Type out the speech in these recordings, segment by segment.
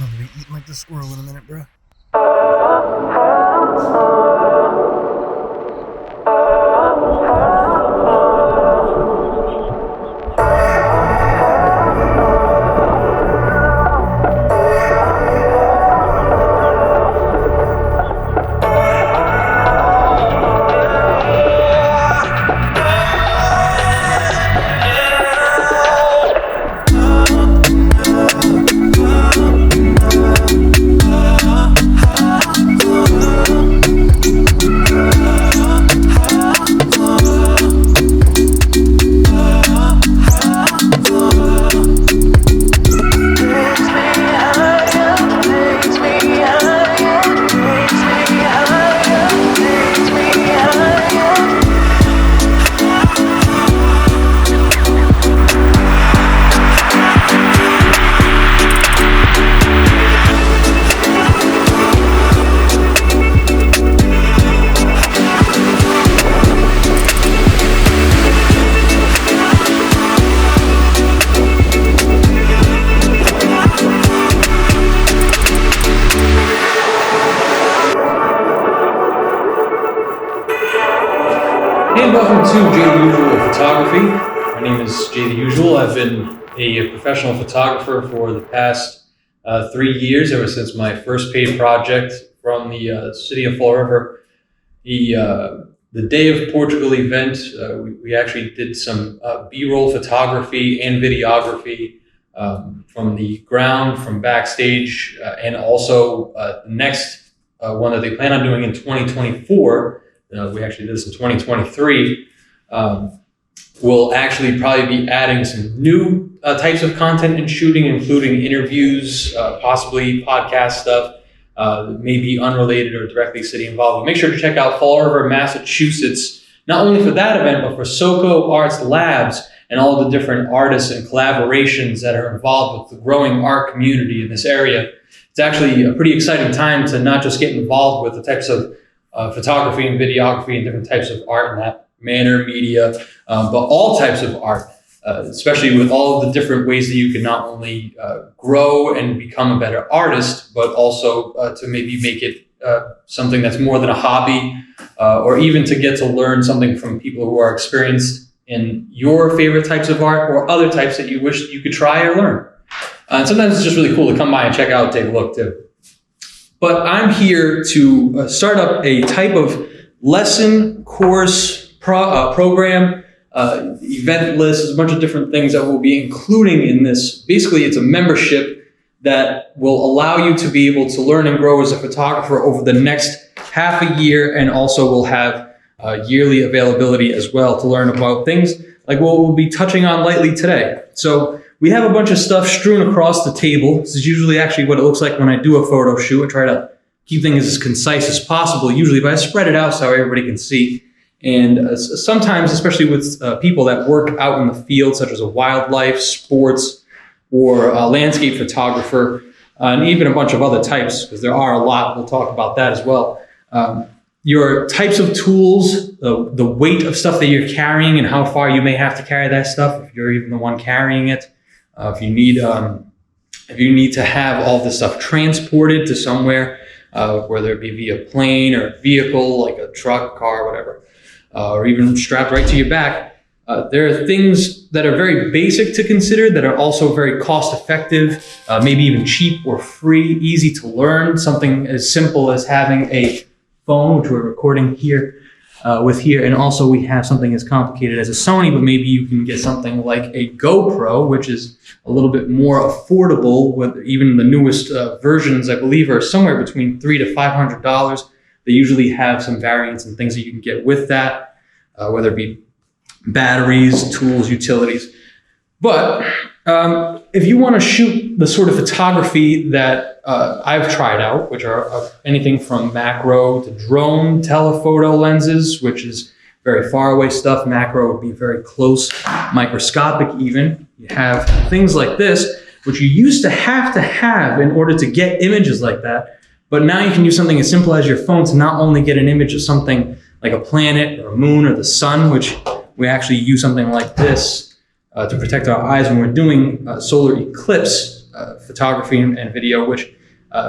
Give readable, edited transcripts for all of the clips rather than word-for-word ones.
I'm gonna be eating like the squirrel in a minute, bro. Hey, and welcome to Jay the Usual Photography. My name is Jay the Usual. I've been a professional photographer for the past 3 years, ever since my first paid project from the city of Fall River. The Day of Portugal event, we actually did some B-roll photography and videography from the ground, from backstage, and also the next one that they plan on doing in 2024. We actually did this in 2023. We'll actually probably be adding some new types of content and shooting, including interviews, possibly podcast stuff, maybe unrelated or directly city involved. Make sure to check out Fall River, Massachusetts, not only for that event, but for SoCo Arts Labs and all the different artists and collaborations that are involved with the growing art community in this area. It's actually a pretty exciting time to not just get involved with the types of photography and videography and different types of art in that manner, media, but all types of art, especially with all of the different ways that you can not only grow and become a better artist, but also to maybe make it something that's more than a hobby, or even to get to learn something from people who are experienced in your favorite types of art or other types that you wish you could try or learn. And sometimes it's just really cool to come by and check out, take a look too. But I'm here to start up a type of lesson, course, program, event list. There's a bunch of different things that we'll be including in this. Basically, it's a membership that will allow you to be able to learn and grow as a photographer over the next half a year, and also will have yearly availability as well to learn about things like what we'll be touching on lightly today. So we have a bunch of stuff strewn across the table. This is usually actually what it looks like when I do a photo shoot. I try to keep things as concise as possible, usually, but I spread it out so everybody can see. And sometimes, especially with people that work out in the field, such as a wildlife, sports, or a landscape photographer, and even a bunch of other types, because there are a lot. We'll talk about that as well. Your types of tools, the weight of stuff that you're carrying and how far you may have to carry that stuff, if you're even the one carrying it. If you need to have all this stuff transported to somewhere, whether it be via plane or vehicle, like a truck, car, whatever, or even strapped right to your back, there are things that are very basic to consider that are also very cost effective, maybe even cheap or free, easy to learn. Something as simple as having a phone, which we're recording here, and also we have something as complicated as a Sony, but maybe you can get something like a GoPro, which is a little bit more affordable. With even the newest versions, I believe, are somewhere between $300 to $500. They usually have some variants and things that you can get with that, whether it be batteries, tools, utilities. But if you want to shoot the sort of photography that I've tried out, which are anything from macro to drone telephoto lenses, which is very far away stuff. Macro would be very close, microscopic even. You have things like this, which you used to have in order to get images like that. But now you can use something as simple as your phone to not only get an image of something like a planet or a moon or the sun, which we actually use something like this to protect our eyes when we're doing solar eclipse photography and video, which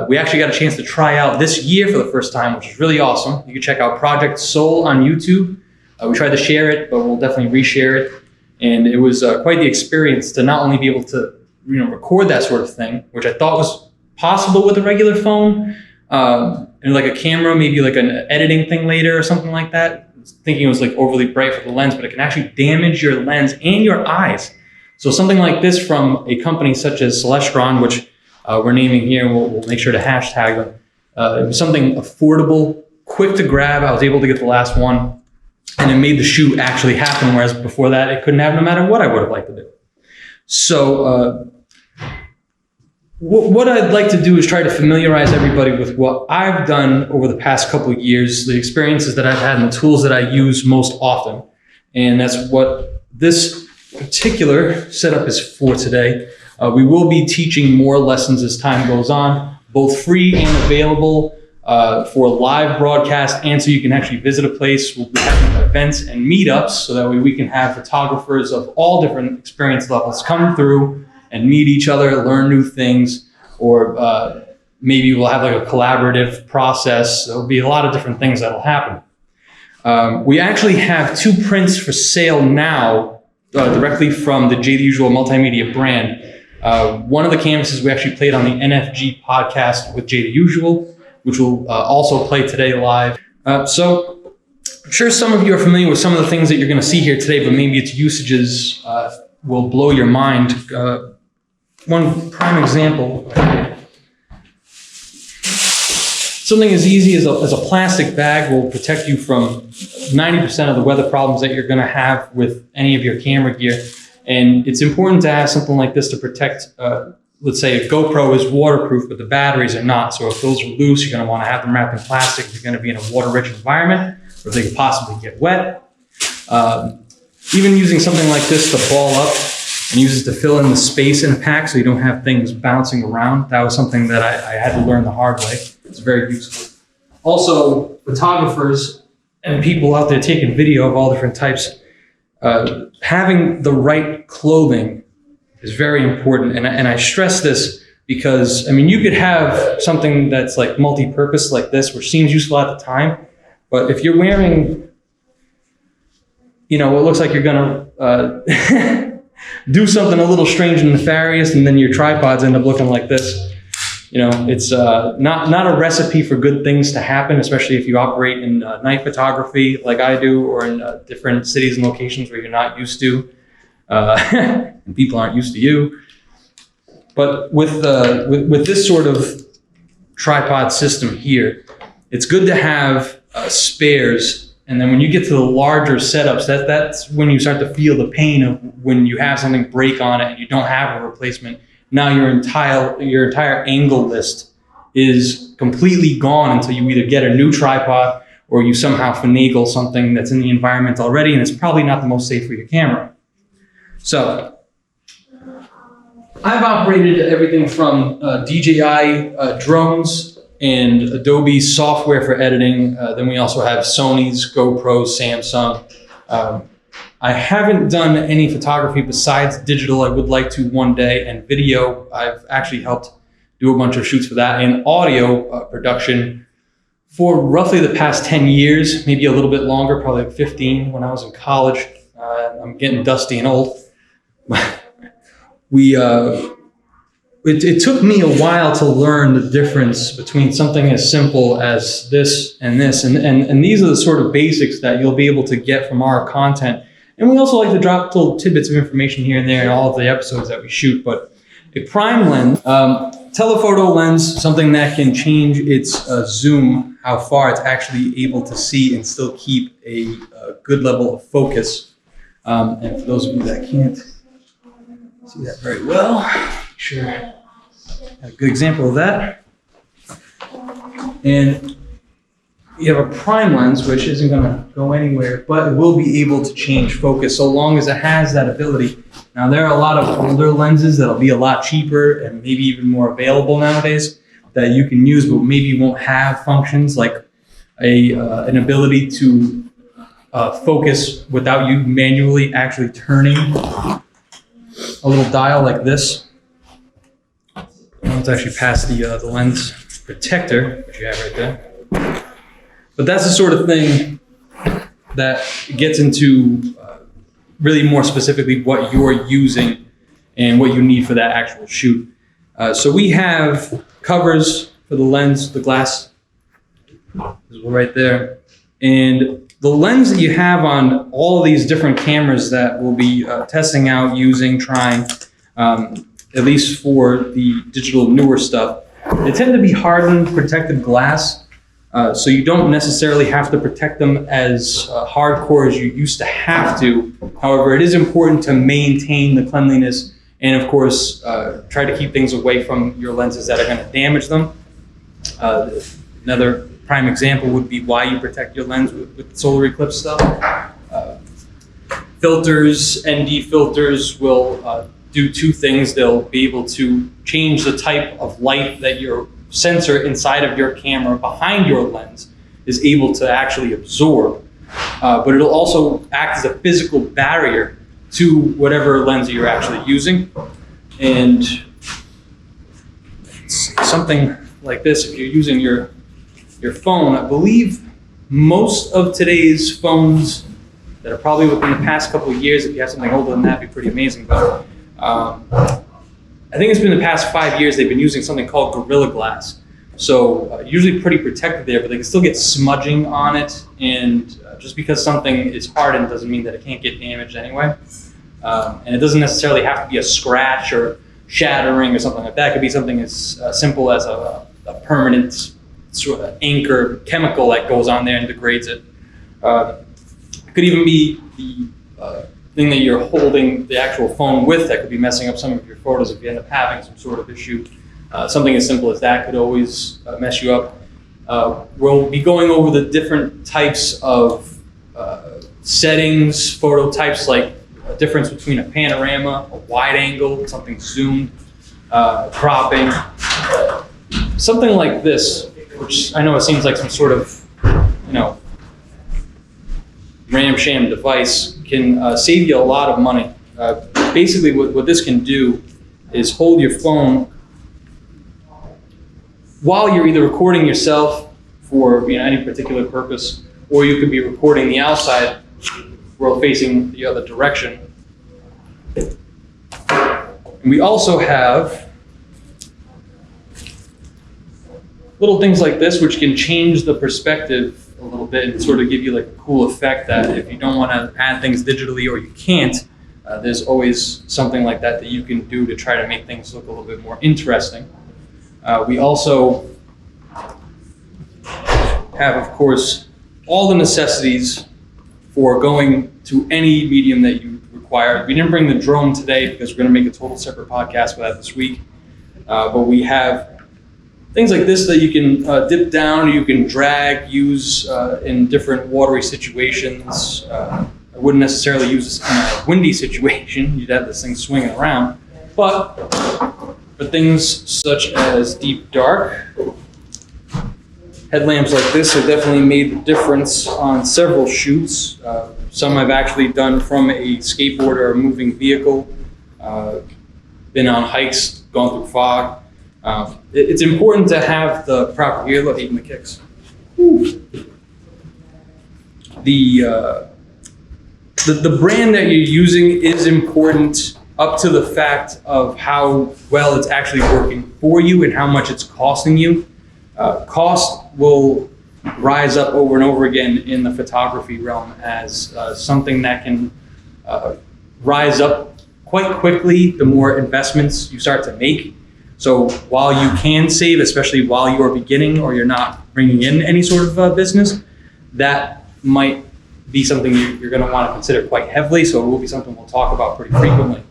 we actually got a chance to try out this year for the first time, which is really awesome. You can check out Project Soul on YouTube. We tried to share it, but we'll definitely reshare it. And it was quite the experience to not only be able to record that sort of thing, which I thought was possible with a regular phone, and like a camera, maybe like an editing thing later or something like that. I was thinking it was like overly bright for the lens, but it can actually damage your lens and your eyes. So something like this from a company such as Celestron, which we're naming here, and we'll make sure to hashtag them. It was something affordable, quick to grab. I was able to get the last one, and it made the shoot actually happen, whereas before that, it couldn't happen no matter what I would have liked to do. So what I'd like to do is try to familiarize everybody with what I've done over the past couple of years, the experiences that I've had and the tools that I use most often. And that's what this particular setup is for today. We will be teaching more lessons as time goes on, both free and available for live broadcast, and so you can actually visit a place. We'll be having events and meetups so that way we can have photographers of all different experience levels come through and meet each other, learn new things, or maybe we'll have like a collaborative process. There'll be a lot of different things that'll happen. We actually have 2 prints for sale now, directly from the Jay the Usual multimedia brand. One of the canvases we actually played on the NFG podcast with Jay the Usual, which will also play today live. So I'm sure some of you are familiar with some of the things that you're going to see here today, but maybe its usages will blow your mind. One prime example, something as easy as a plastic bag will protect you from 90% of the weather problems that you're going to have with any of your camera gear. And it's important to have something like this to protect, let's say a GoPro is waterproof, but the batteries are not. So if those are loose, you're going to want to have them wrapped in plastic. You're going to be in a water-rich environment where they could possibly get wet. Even using something like this to ball up and use it to fill in the space in a pack so you don't have things bouncing around. That was something that I had to learn the hard way. It's very useful. Also, photographers and people out there taking video of all different types, having the right clothing is very important. And I stress this because, I mean, you could have something that's like multi-purpose like this, which seems useful at the time. But if you're wearing, what looks like you're gonna do something a little strange and nefarious, and then your tripods end up looking like this, it's not a recipe for good things to happen, especially if you operate in night photography like I do, or in different cities and locations where you're not used to, and people aren't used to you. But with this sort of tripod system here, it's good to have spares. And then when you get to the larger setups, that's when you start to feel the pain of when you have something break on it and you don't have a replacement. Now your entire angle list is completely gone until you either get a new tripod or you somehow finagle something that's in the environment already, and it's probably not the most safe for your camera. So I've operated everything from DJI drones and Adobe software for editing. Then we also have Sony's, GoPro, Samsung. I haven't done any photography besides digital. I would like to one day, and video. I've actually helped do a bunch of shoots for that, and audio production for roughly the past 10 years, maybe a little bit longer, probably like 15 when I was in college. I'm getting dusty and old. It took me a while to learn the difference between something as simple as this and this. And these are the sort of basics that you'll be able to get from our content. And we also like to drop little tidbits of information here and there in all of the episodes that we shoot. But a prime lens, telephoto lens, something that can change its zoom, how far it's actually able to see and still keep a good level of focus. And for those of you that can't see that very well, sure, a good example of that. And you have a prime lens, which isn't going to go anywhere, but it will be able to change focus so long as it has that ability. Now, there are a lot of older lenses that'll be a lot cheaper and maybe even more available nowadays that you can use, but maybe won't have functions like an ability to focus without you manually actually turning a little dial like this. have to actually pass the lens protector, which you have right there. But that's the sort of thing that gets into really more specifically what you're using and what you need for that actual shoot. So we have covers for the lens, the glass is right there. And the lens that you have on all of these different cameras that we'll be testing out, using, trying, at least for the digital newer stuff, they tend to be hardened, protected glass. So you don't necessarily have to protect them as hardcore as you used to have to. However, it is important to maintain the cleanliness and, of course, try to keep things away from your lenses that are going to damage them. Another prime example would be why you protect your lens with solar eclipse stuff. Filters, ND filters will do two things. They'll be able to change the type of light that your sensor inside of your camera behind your lens is able to actually absorb. But it'll also act as a physical barrier to whatever lens that you're actually using. And something like this, if you're using your phone, I believe most of today's phones that are probably within the past couple of years, if you have something older than that, it'd be pretty amazing. But I think it's been the past 5 years they've been using something called Gorilla Glass. So usually pretty protected there, but they can still get smudging on it. And just because something is hardened doesn't mean that it can't get damaged anyway. And it doesn't necessarily have to be a scratch or shattering or something like that. It could be something as simple as a permanent sort of anchor chemical that goes on there and degrades it. It could even be the thing that you're holding the actual phone with that could be messing up some of your photos if you end up having some sort of issue. Something as simple as that could always mess you up. We'll be going over the different types of settings, photo types, like a difference between a panorama, a wide angle, something zoomed, cropping. Something like this, which I know it seems like some sort of, ramsham device, can save you a lot of money. Basically, what this can do is hold your phone while you're either recording yourself for any particular purpose, or you could be recording the outside world facing the other direction. And we also have little things like this, which can change the perspective a little bit and sort of give you like a cool effect that if you don't want to add things digitally or you can't, there's always something like that you can do to try to make things look a little bit more interesting. We also have, of course, all the necessities for going to any medium that you require. We didn't bring the drone today because we're going to make a total separate podcast for that this week. But we have things like this that you can dip down, or you can drag, use in different watery situations. I wouldn't necessarily use this in a windy situation. You'd have this thing swinging around. But for things such as deep dark, headlamps like this have definitely made the difference on several shoots. Some I've actually done from a skateboard or a moving vehicle, been on hikes, gone through fog. It's important to have the proper, here, look, even the kicks. The brand that you're using is important up to the fact of how well it's actually working for you and how much it's costing you. Cost will rise up over and over again in the photography realm as something that can rise up quite quickly the more investments you start to make. So while you can save, especially while you're beginning or you're not bringing in any sort of business, that might be something you're going to want to consider quite heavily. So it will be something we'll talk about pretty frequently.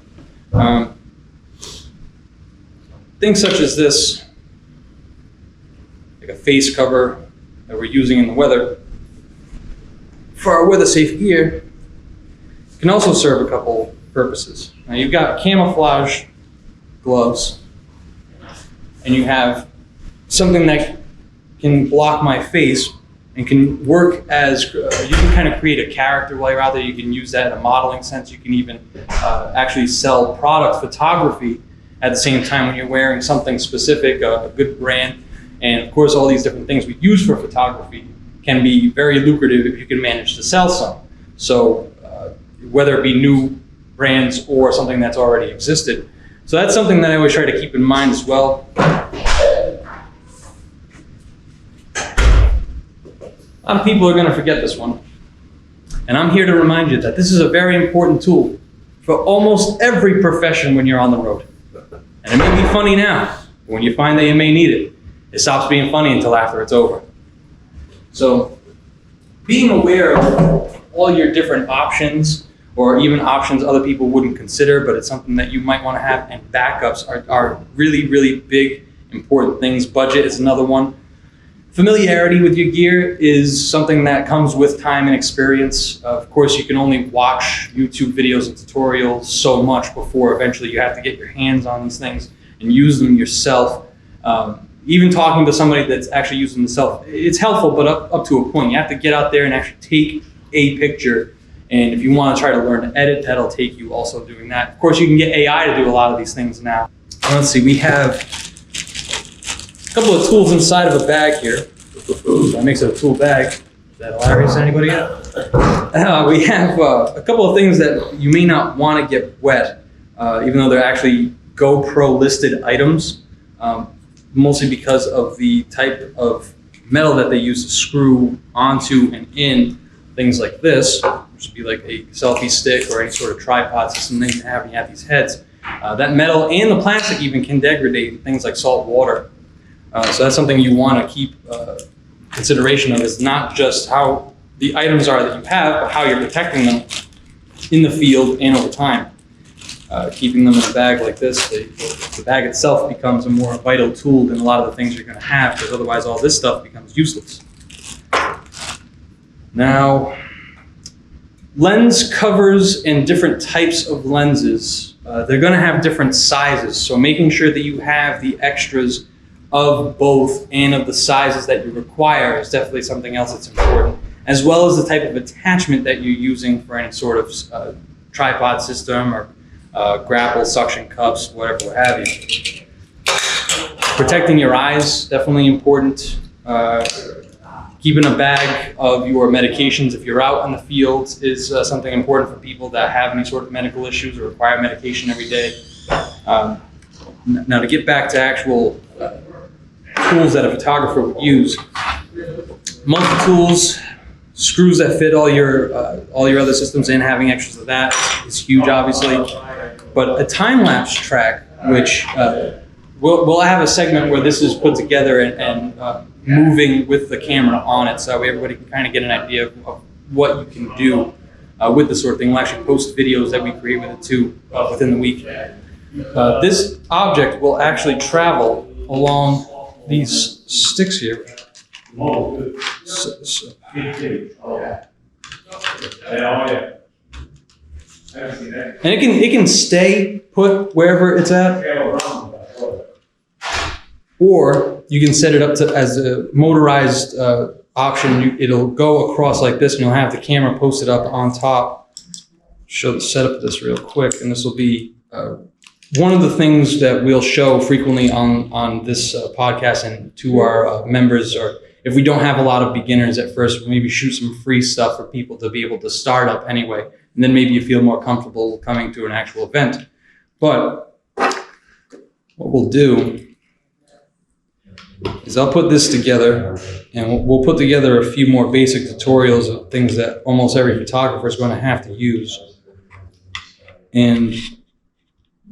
Things such as this, like a face cover that we're using in the weather, for our weather safe gear, can also serve a couple purposes. Now you've got camouflage gloves, and you have something that can block my face and can work as, you can kind of create a character while you're out there. You can use that in a modeling sense. You can even actually sell product photography at the same time when you're wearing something specific, a good brand. And of course, all these different things we use for photography can be very lucrative if you can manage to sell some. So whether it be new brands or something that's already existed. So that's something that I always try to keep in mind as well. A lot of people are going to forget this one. And I'm here to remind you that this is a very important tool for almost every profession when you're on the road. And it may be funny now, but when you find that you may need it, it stops being funny until after it's over. So being aware of all your different options, or even options other people wouldn't consider, but it's something that you might want to have, and backups are really, really big, important things. Budget is another one. Familiarity with your gear is something that comes with time and experience. Of course, you can only watch YouTube videos and tutorials so much before eventually you have to get your hands on these things and use them yourself. Even talking to somebody that's actually using them themselves, it's helpful, but up to a point. You have to get out there and actually take a picture. And if you want to try to learn to edit, that'll take you also doing that. Of course, you can get AI to do a lot of these things now. Let's see, we have a couple of tools inside of a bag here. So that makes it a tool bag. Is that hilarious to anybody yet? We have a couple of things that you may not want to get wet, even though they're actually GoPro listed items, mostly because of the type of metal that they use to screw onto and in things like this, which would be like a selfie stick or any sort of tripod system that you have when you have these heads. That metal and the plastic even can degrade in things like salt water. So that's something you want to keep consideration of, is not just how the items are that you have, but how you're protecting them in the field and over time. Keeping them in a bag like this, the bag itself becomes a more vital tool than a lot of the things you're going to have, because otherwise all this stuff becomes useless. Now, lens covers and different types of lenses, they're going to have different sizes, so making sure that you have the extras of both and of the sizes that you require is definitely something else that's important, as well as the type of attachment that you're using for any sort of tripod system or grapple, suction cups, whatever, what have you. Protecting your eyes, definitely important. Keeping a bag of your medications if you're out in the field is something important for people that have any sort of medical issues or require medication every day. Now, to get back to actual tools that a photographer would use, multi-tools, screws that fit all your other systems in, having extras of that is huge, obviously. But a time-lapse track, which we'll have a segment where this is put together and moving with the camera on it, so everybody can kind of get an idea of what you can do with this sort of thing. We'll actually post videos that we create with it too within the week. This object will actually travel along these sticks here. And it can stay put wherever it's at, or you can set it up to as a motorized option. It'll go across like this, and you'll have the camera posted up on top. Show the setup of this real quick, and this will be one of the things that we'll show frequently on this podcast and to our members, or if we don't have a lot of beginners at first, we'll maybe shoot some free stuff for people to be able to start up anyway. And then maybe you feel more comfortable coming to an actual event. But what we'll do is I'll put this together, and we'll put together a few more basic tutorials of things that almost every photographer is going to have to use. And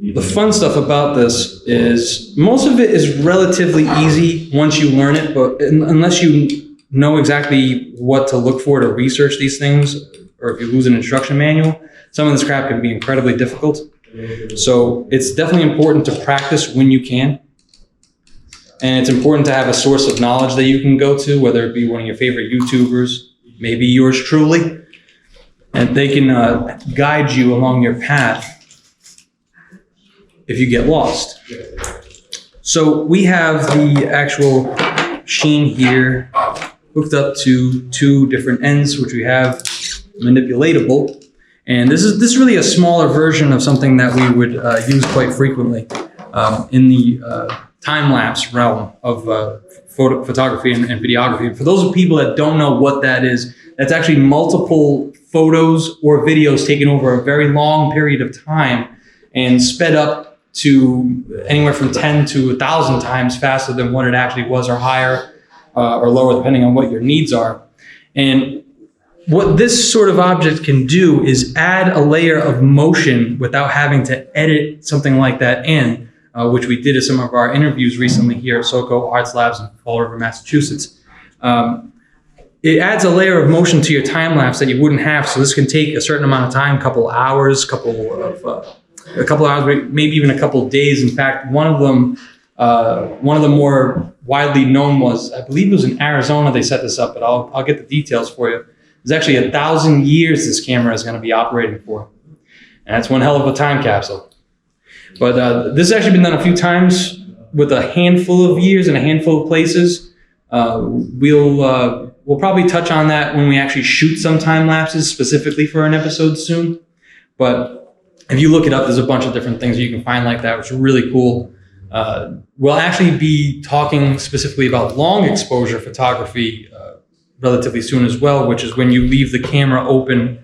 the fun stuff about this is most of it is relatively easy once you learn it, but unless you know exactly what to look for to research these things, or if you lose an instruction manual, some of this crap can be incredibly difficult. So it's definitely important to practice when you can. And it's important to have a source of knowledge that you can go to, whether it be one of your favorite YouTubers, maybe yours truly, and they can guide you along your path if you get lost. So we have the actual sheen here hooked up to two different ends, which we have manipulatable. And this is really a smaller version of something that we would use quite frequently. in the time-lapse realm of photography and videography. For those people that don't know what that is, that's actually multiple photos or videos taken over a very long period of time and sped up to anywhere from 10 to 1,000 times faster than what it actually was, or higher or lower, depending on what your needs are. And what this sort of object can do is add a layer of motion without having to edit something like that in, which we did at some of our interviews recently here at SoCo Arts Labs in Fall River, Massachusetts. It adds a layer of motion to your time lapse that you wouldn't have. So this can take a certain amount of time, a couple hours, maybe even a couple of days. In fact, one of the more widely known was, I believe it was in Arizona they set this up, but I'll get the details for you. It's actually 1,000 years this camera is going to be operating for. And that's one hell of a time capsule. But this has actually been done a few times with a handful of years and a handful of places. We'll probably touch on that when we actually shoot some time lapses specifically for an episode soon. But if you look it up, there's a bunch of different things you can find like that, which are really cool. We'll actually be talking specifically about long exposure photography relatively soon as well, which is when you leave the camera open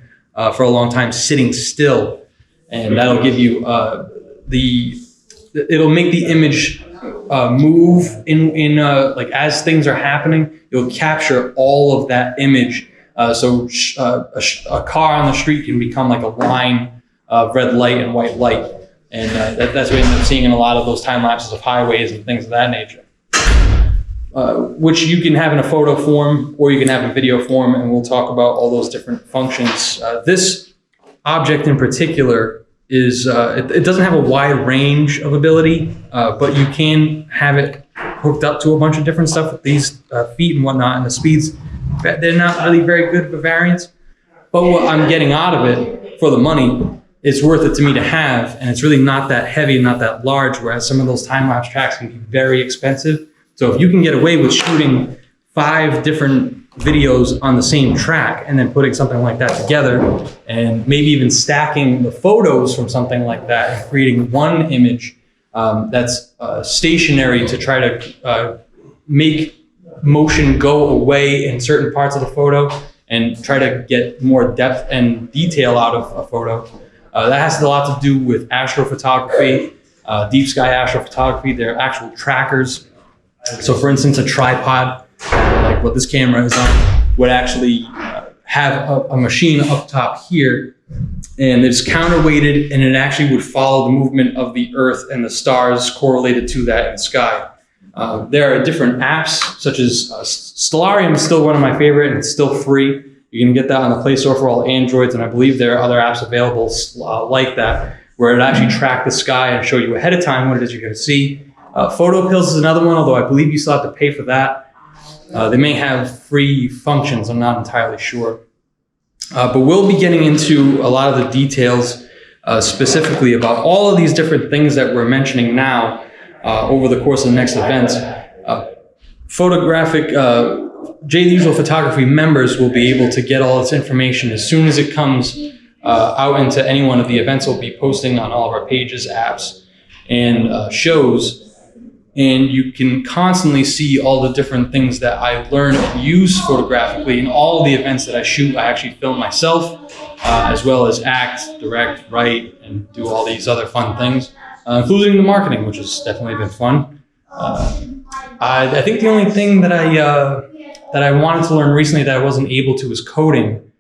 for a long time sitting still. And that'll give you it'll make the image move in like as things are happening. You'll capture all of that image. So a car on the street can become like a line of red light and white light. And that's what you end up seeing in a lot of those time lapses of highways and things of that nature. Which you can have in a photo form or you can have in video form, and we'll talk about all those different functions. This object in particular is, it doesn't have a wide range of ability, but you can have it hooked up to a bunch of different stuff with these feet and whatnot, and the speeds, they're not really very good for variance. But what I'm getting out of it for the money, it's worth it to me to have, and it's really not that heavy, not that large, whereas some of those time-lapse tracks can be very expensive. So if you can get away with shooting 5 different videos on the same track and then putting something like that together, and maybe even stacking the photos from something like that and creating one image that's stationary to try to make motion go away in certain parts of the photo and try to get more depth and detail out of a photo. That has a lot to do with astrophotography, deep sky astrophotography. They're actual trackers. So for instance, a tripod, like what this camera is on, would actually have a machine up top here, and it's counterweighted, and it actually would follow the movement of the Earth and the stars correlated to that in the sky. There are different apps, such as Stellarium is still one of my favorite, and it's still free. You can get that on the Play Store for all Androids, and I believe there are other apps available like that, where it actually track the sky and show you ahead of time what it is you're going to see. Photo Pills is another one, although I believe you still have to pay for that. They may have free functions, I'm not entirely sure. But we'll be getting into a lot of the details specifically about all of these different things that we're mentioning now over the course of the next events. Photographic Jay the Usual Photography members will be able to get all this information as soon as it comes out into any one of the events we'll be posting on all of our pages, apps, and shows. And you can constantly see all the different things that I learn and use photographically in all the events that I shoot. I actually film myself, as well as act, direct, write, and do all these other fun things, including the marketing, which has definitely been fun. I think the only thing that I wanted to learn recently that I wasn't able to is coding,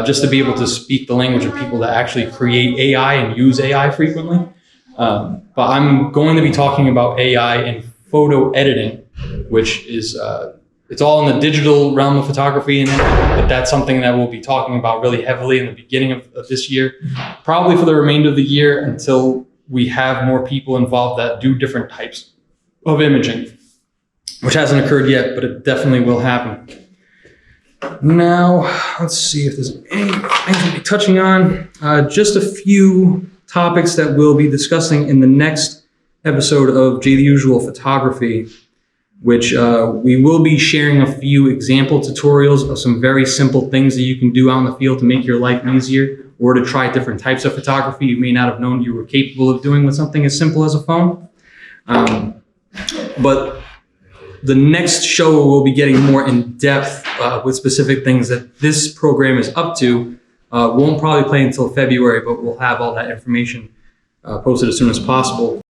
just to be able to speak the language of people that actually create AI and use AI frequently. But I'm going to be talking about AI in photo editing, which is, it's all in the digital realm of photography, but that's something that we'll be talking about really heavily in the beginning of this year, probably for the remainder of the year until we have more people involved that do different types of imaging, which hasn't occurred yet, but it definitely will happen. Now, let's see if there's anything to be touching on. Just a few topics that we'll be discussing in the next episode of Jay the Usual Photography, which we will be sharing a few example tutorials of some very simple things that you can do out in the field to make your life easier, or to try different types of photography you may not have known you were capable of doing with something as simple as a phone. But the next show we'll be getting more in depth with specific things that this program is up to. Won't probably play until February, but we'll have all that information posted as soon as possible.